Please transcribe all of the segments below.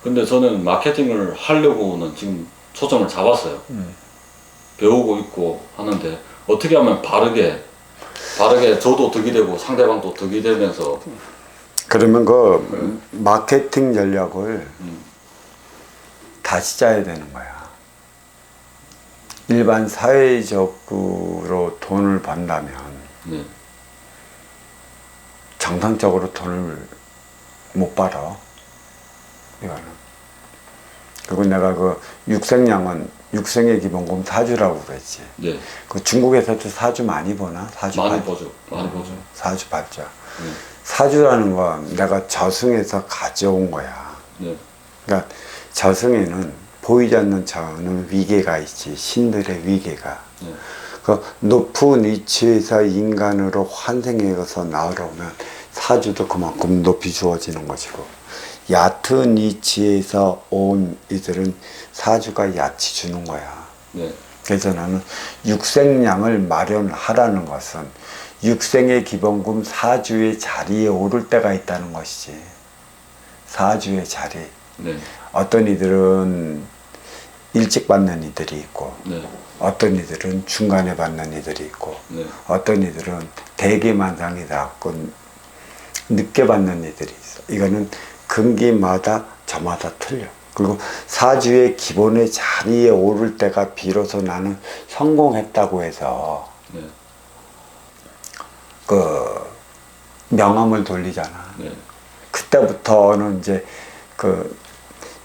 근데 저는 마케팅을 하려고는 지금 초점을 잡았어요. 배우고 있고 하는데 어떻게 하면 바르게 저도 득이 되고 상대방도 득이 되면서. 그러면 그 마케팅 전략을 다시 짜야 되는 거야. 일반 사회적으로 돈을 번다면 네. 정상적으로 돈을 못 벌어. 이거는. 그리고 내가 그 육생의 기본금 사주라고 그랬지. 네. 그 중국에서도 사주 많이 보나? 사주 많이 받- 보죠. 많이 보죠. 사주 받죠. 네. 사주라는 건 내가 저승에서 가져온 거야. 네. 그러니까 저승에는 보이지 않는 저는 위계가 있지. 신들의 위계가. 네. 그 높은 위치에서 인간으로 환생해서 나오려면 사주도 그만큼 높이 주어지는 것이고, 얕은 위치에서 온 이들은 사주가 얕이 주는 거야. 네. 그래서 나는 육생량을 마련하라는 것은 육생의 기본금 사주의 자리에 오를 때가 있다는 것이지. 사주의 자리. 네. 어떤 이들은 일찍 받는 이들이 있고, 네. 어떤 이들은 중간에 받는 이들이 있고, 네. 어떤 이들은 대개만상이 닿고 늦게 받는 이들이 있어. 이거는 금기마다 저마다 틀려. 그리고 사주의 기본의 자리에 오를 때가 비로소 나는 성공했다고 해서 네. 그 명함을 돌리잖아. 네. 그때부터는 이제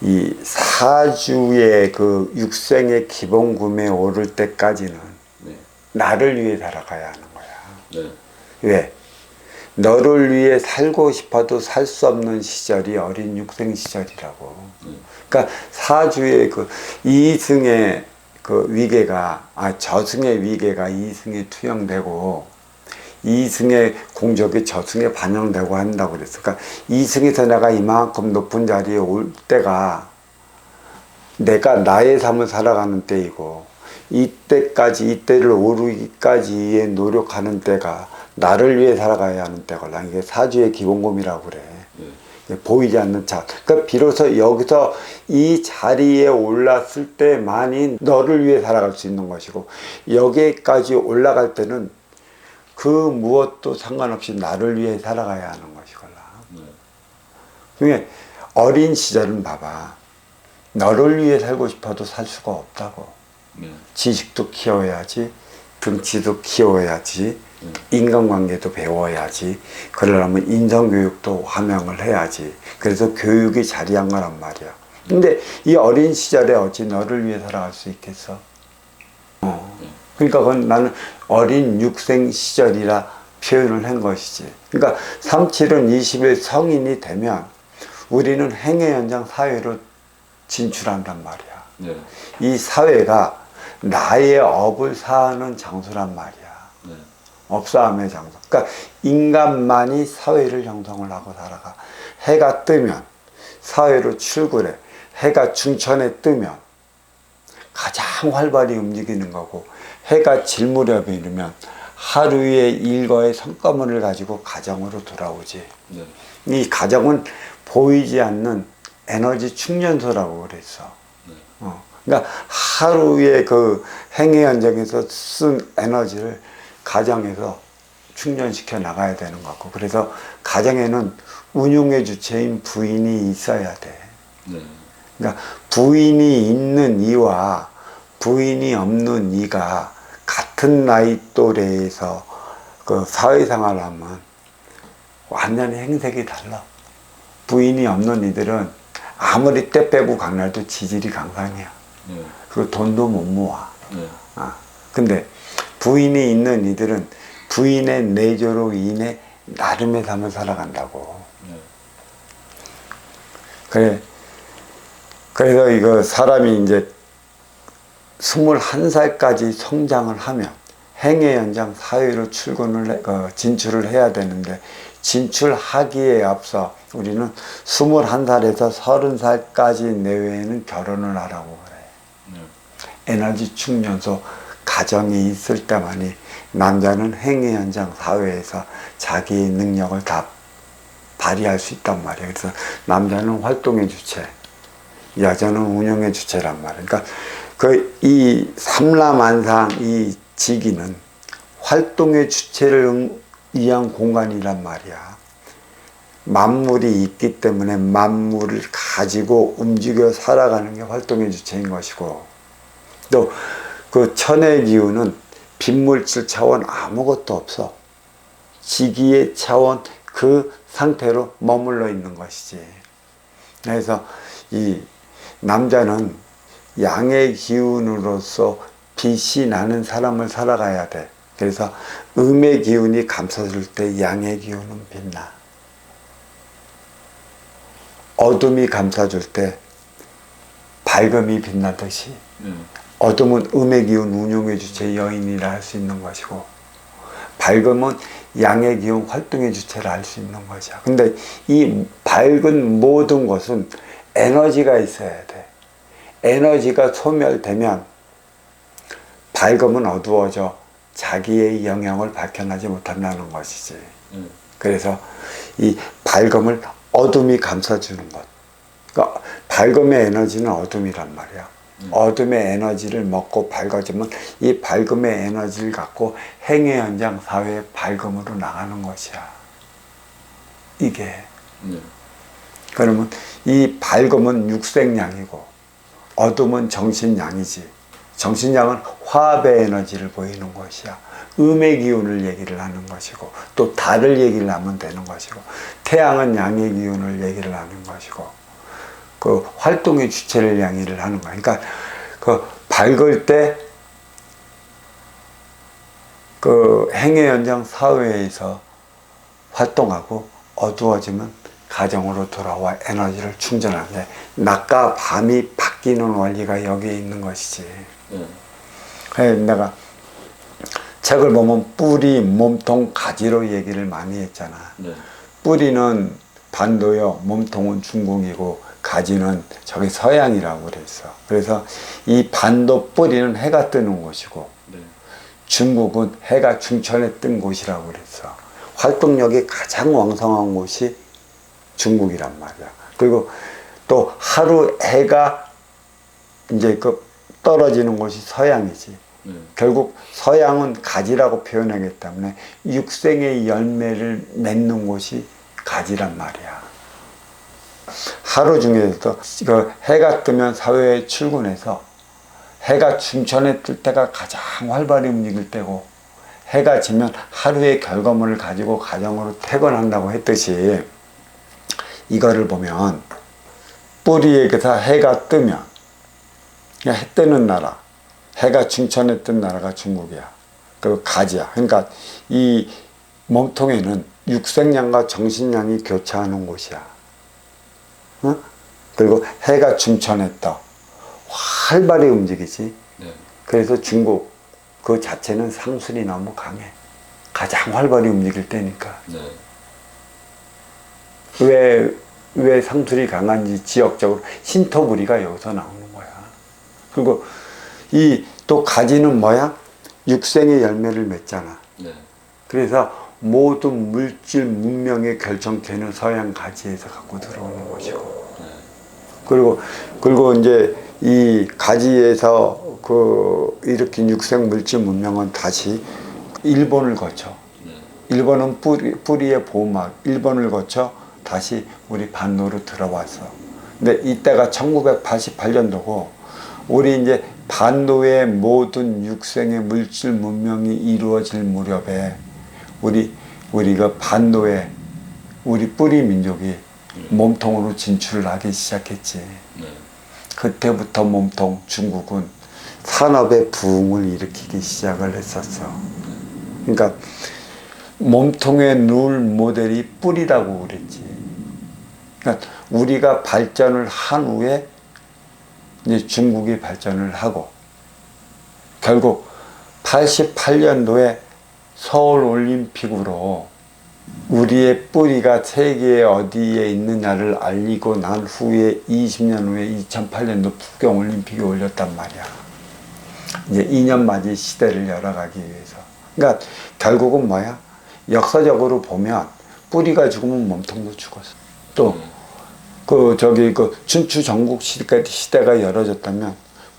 이 사주의 그 육생의 기본금에 오를 때까지는 네. 나를 위해 살아가야 하는 거야. 네. 왜? 너를 위해 살고 싶어도 살 수 없는 시절이 어린 육생 시절이라고. 그러니까 사주의 그 이승의 그 위계가, 저승의 위계가 이승에 투영되고 이승의 공적이 저승에 반영되고 한다고 그랬어. 그러니까 이승에서 내가 이만큼 높은 자리에 올 때가 내가 나의 삶을 살아가는 때이고, 이때를 오르기까지의 노력하는 때가 나를 위해 살아가야 하는 때가 이게 사주의 기본금이라고 그래. 보이지 않는 자. 그러니까 비로소 여기서 이 자리에 올랐을 때만이 너를 위해 살아갈 수 있는 것이고, 여기까지 올라갈 때는 그 무엇도 상관없이 나를 위해 살아가야 하는 것이거라. 그러니까 어린 시절은 봐봐. 너를 위해 살고 싶어도 살 수가 없다고. 지식도 키워야지, 등치도 키워야지, 인간관계도 배워야지, 그러려면 인성교육도 함양을 해야지. 그래서 교육이 자리한 거란 말이야. 근데 이 어린 시절에 어찌 너를 위해 살아갈 수 있겠어? 그러니까 그건 나는 어린 육생 시절이라 표현을 한 것이지. 그러니까 37은 20일 성인이 되면 우리는 행의 현장 사회로 진출한단 말이야. 네. 이 사회가 나의 업을 사는 장소란 말이야. 네. 업사함의 장소. 그러니까 인간만이 사회를 형성을 하고 살아가. 해가 뜨면 사회로 출근해. 해가 중천에 뜨면 가장 활발히 움직이는 거고, 해가 질 무렵에 이르면 하루의 일과의 성과물을 가지고 가정으로 돌아오지. 네. 이 가정은 보이지 않는 에너지 충전소라고 그랬어. 그러니까 하루의 그 행위 현장에서 쓴 에너지를 가정에서 충전시켜 나가야 되는 것 같고, 그래서 가정에는 운용의 주체인 부인이 있어야 돼. 네. 그러니까 부인이 있는 이와 부인이 없는 이가 같은 나이 또래에서 그 사회생활을 하면 완전히 행색이 달라. 부인이 없는 이들은 아무리 때 빼고 강날도 지질이 강상이야. 네. 그리고 돈도 못 모아. 네. 근데 부인이 있는 이들은 부인의 내조로 인해 나름의 삶을 살아간다고. 네. 그래서 이거 사람이 이제 21살까지 성장을 하면 행의 현장 사회로 진출을 해야 되는데, 진출하기에 앞서 우리는 21살에서 30살까지 내외에는 결혼을 하라고 그래. 에너지 충전소 가정이 있을 때만이 남자는 행의 현장 사회에서 자기의 능력을 다 발휘할 수 있단 말이에요. 그래서 남자는 활동의 주체, 여전은 운영의 주체란 말이야. 그러니까 이 삼라만상 이 지기는 활동의 주체를 위한 공간이란 말이야. 만물이 있기 때문에 만물을 가지고 움직여 살아가는 게 활동의 주체인 것이고, 또 그 천의 기운은 빈물질 차원 아무것도 없어. 지기의 차원 그 상태로 머물러 있는 것이지. 그래서 이 남자는 양의 기운으로서 빛이 나는 사람을 살아가야 돼. 그래서 음의 기운이 감싸줄 때 양의 기운은 빛나. 어둠이 감싸줄 때 밝음이 빛나듯이 어둠은 음의 기운, 운용의 주체, 여인이라 할 수 있는 것이고, 밝음은 양의 기운, 활동의 주체를 알 수 있는 것이야. 근데 이 밝은 모든 것은 에너지가 있어야 돼. 에너지가 소멸되면 밝음은 어두워져 자기의 영역을 밝혀내지 못한다는 것이지. 그래서 이 밝음을 어둠이 감싸주는 것. 그러니까 밝음의 에너지는 어둠이란 말이야. 어둠의 에너지를 먹고 밝아지면 이 밝음의 에너지를 갖고 행의 현장 사회의 밝음으로 나가는 것이야. 이게. 그러면 이 밝음은 육생양이고 어둠은 정신양이지. 정신양은 화합의 에너지를 보이는 것이야. 음의 기운을 얘기를 하는 것이고, 또 달을 얘기를 하면 되는 것이고, 태양은 양의 기운을 얘기를 하는 것이고, 그 활동의 주체를 얘기를 하는 거야. 그러니까 그 밝을 때 그 행의 현장 사회에서 활동하고, 어두워지면 가정으로 돌아와 에너지를 충전하는데, 낮과 밤이 바뀌는 원리가 여기에 있는 것이지. 그래서 내가 책을 보면 뿌리, 몸통, 가지로 얘기를 많이 했잖아. 뿌리는 반도요, 몸통은 중국이고 가지는 저기 서양이라고 그랬어. 그래서 이 반도 뿌리는 해가 뜨는 곳이고, 중국은 해가 중천에 뜬 곳이라고 그랬어. 활동력이 가장 왕성한 곳이 중국이란 말이야. 그리고 또 하루 해가 이제 그 떨어지는 곳이 서양이지. 결국 서양은 가지라고 표현하기 때문에 육생의 열매를 맺는 곳이 가지란 말이야. 하루 중에서도 그 해가 뜨면 사회에 출근해서 해가 중천에 뜰 때가 가장 활발히 움직일 때고, 해가 지면 하루의 결과물을 가지고 가정으로 퇴근한다고 했듯이, 이거를 보면 뿌리에서 해가 뜨면 해 뜨는 나라, 해가 중천에 뜬 나라가 중국이야. 그리고 가지야. 그러니까 이 몸통에는 육생양과 정신양이 교차하는 곳이야. 응? 그리고 해가 중천에 떠 활발히 움직이지. 그래서 중국 그 자체는 상순이 너무 강해. 가장 활발히 움직일 때니까. 왜 상술이 강한지 지역적으로 신토부리가 여기서 나오는 거야. 그리고 이 또 가지는 뭐야? 육생의 열매를 맺잖아. 그래서 모든 물질 문명의 결정체는 서양 가지에서 갖고 들어오는 것이고, 그리고 이제 이 가지에서 그 일으킨 육생 물질 문명은 다시 일본을 거쳐. 일본은 뿌리의 보호막, 일본을 거쳐 다시 우리 반도로 들어왔어. 근데 이때가 1988년도고, 우리 이제 반도의 모든 육생의 물질 문명이 이루어질 무렵에 우리가 반도에 우리 뿌리 민족이 몸통으로 진출을 하기 시작했지. 그때부터 몸통 중국은 산업의 부흥을 일으키기 시작을 했었어. 그러니까 몸통의 룰 모델이 뿌리라고 그랬지. 그러니까 우리가 발전을 한 후에 이제 중국이 발전을 하고, 결국 88년도에 서울 올림픽으로 우리의 뿌리가 세계에 어디에 있느냐를 알리고 난 후에 20년 후에 2008년도 북경 올림픽이 올렸단 말이야. 이제 2년 맞이 시대를 열어가기 위해서. 그러니까 결국은 뭐야? 역사적으로 보면 뿌리가 죽으면 몸통도 죽었어. 또 그 춘추 전국 시대가 열어졌다면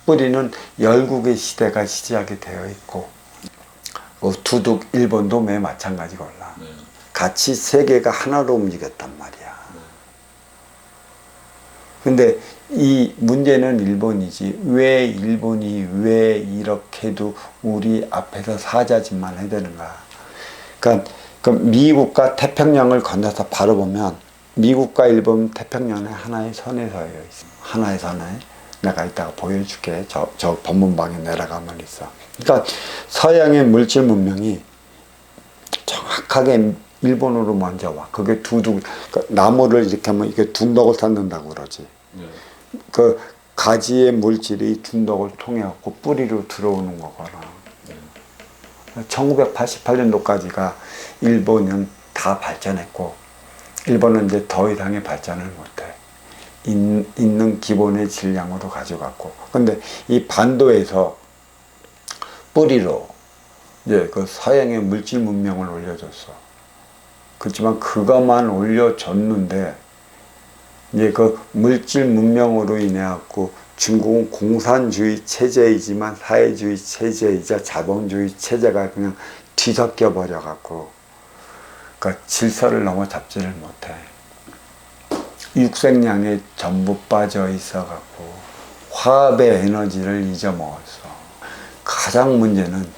뿌리는 열국의 시대가 시작이 되어 있고 두둑 일본도 매 마찬가지걸라. 네. 같이 세계가 하나로 움직였단 말이야. 근데 이 문제는 일본이지 왜 일본이 왜 이렇게도 우리 앞에서 사자짓만 해야 되는가. 그러니까 그 미국과 태평양을 건너서 바로 보면 미국과 일본 태평양의 하나의 선에 서여 있어. 하나의 선에 내가 이따가 보여줄게. 저 법문방에 내려가면 있어. 그러니까 서양의 물질 문명이 정확하게 일본으로 먼저 와. 그게 두둑, 그러니까 나무를 이렇게 하면 이게 둔덕을 쌓는다고 그러지. 네. 그 가지의 물질이 둔덕을 통해 갖고 뿌리로 들어오는 거거나. 1988년도까지가 일본은 다 발전했고, 일본은 이제 더 이상의 발전을 못해. 있는 기본의 질량으로 가져갔고. 근데 이 반도에서 뿌리로 이제 그 서양의 물질 문명을 올려줬어. 그렇지만 그것만 올려줬는데, 이제 그 물질 문명으로 인해 갖고 중국은 공산주의 체제이지만 사회주의 체제이자 자본주의 체제가 그냥 뒤섞여 버려 갖고, 그러니까 질서를 넘어잡지를 못해. 육색량에 전부 빠져 있어 갖고 화합의 에너지를 잊어먹었어. 가장 문제는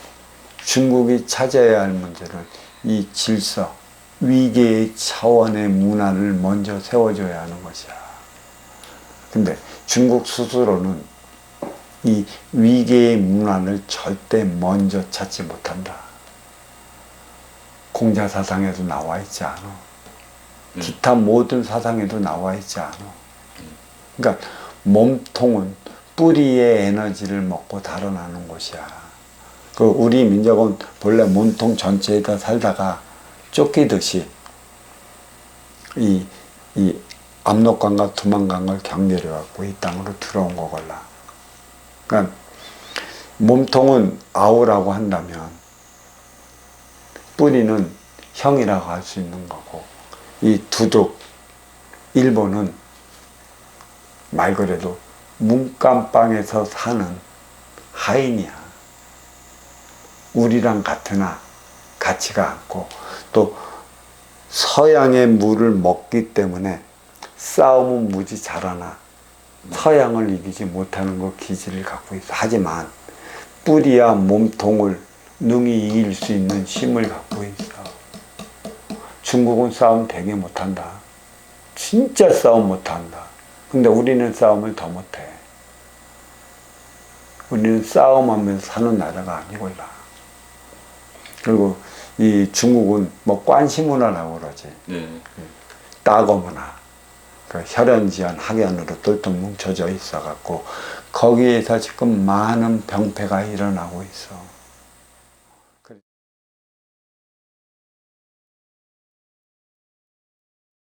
중국이 찾아야 할 문제는 이 질서, 위계의 차원의 문화를 먼저 세워줘야 하는 것이야. 근데 중국 스스로는 이 위계의 문화를 절대 먼저 찾지 못한다. 공자사상에도 나와 있지 않아. 기타 모든 사상에도 나와 있지 않아. 그러니까 몸통은 뿌리의 에너지를 먹고 달아나는 것이야. 그 우리 민족은 본래 몸통 전체에다 살다가 쫓기듯이 이 압록강과 두만강을 경계를 갖고 이 땅으로 들어온 거걸라. 그러니까 몸통은 아우라고 한다면 뿌리는 형이라고 할 수 있는 거고, 이 두둑 일본은 말 그대로 문간방에서 사는 하인이야. 우리랑 같으나 같지가 않고, 또 서양의 물을 먹기 때문에 싸움은 무지 잘하나 서양을 이기지 못하는 거 기질을 갖고 있어. 하지만 뿌리와 몸통을 능히 이길 수 있는 힘을 갖고 있어. 중국은 싸움 되게 못한다. 진짜 싸움 못한다. 근데 우리는 싸움을 더 못해. 우리는 싸움하면서 사는 나라가 아니걸라. 그리고 이 중국은 뭐 관시문화라고 그러지. 네. 따거문화. 그 혈연지연 학연으로 똘똘 뭉쳐져 있어 갖고 거기에서 지금 많은 병폐가 일어나고 있어.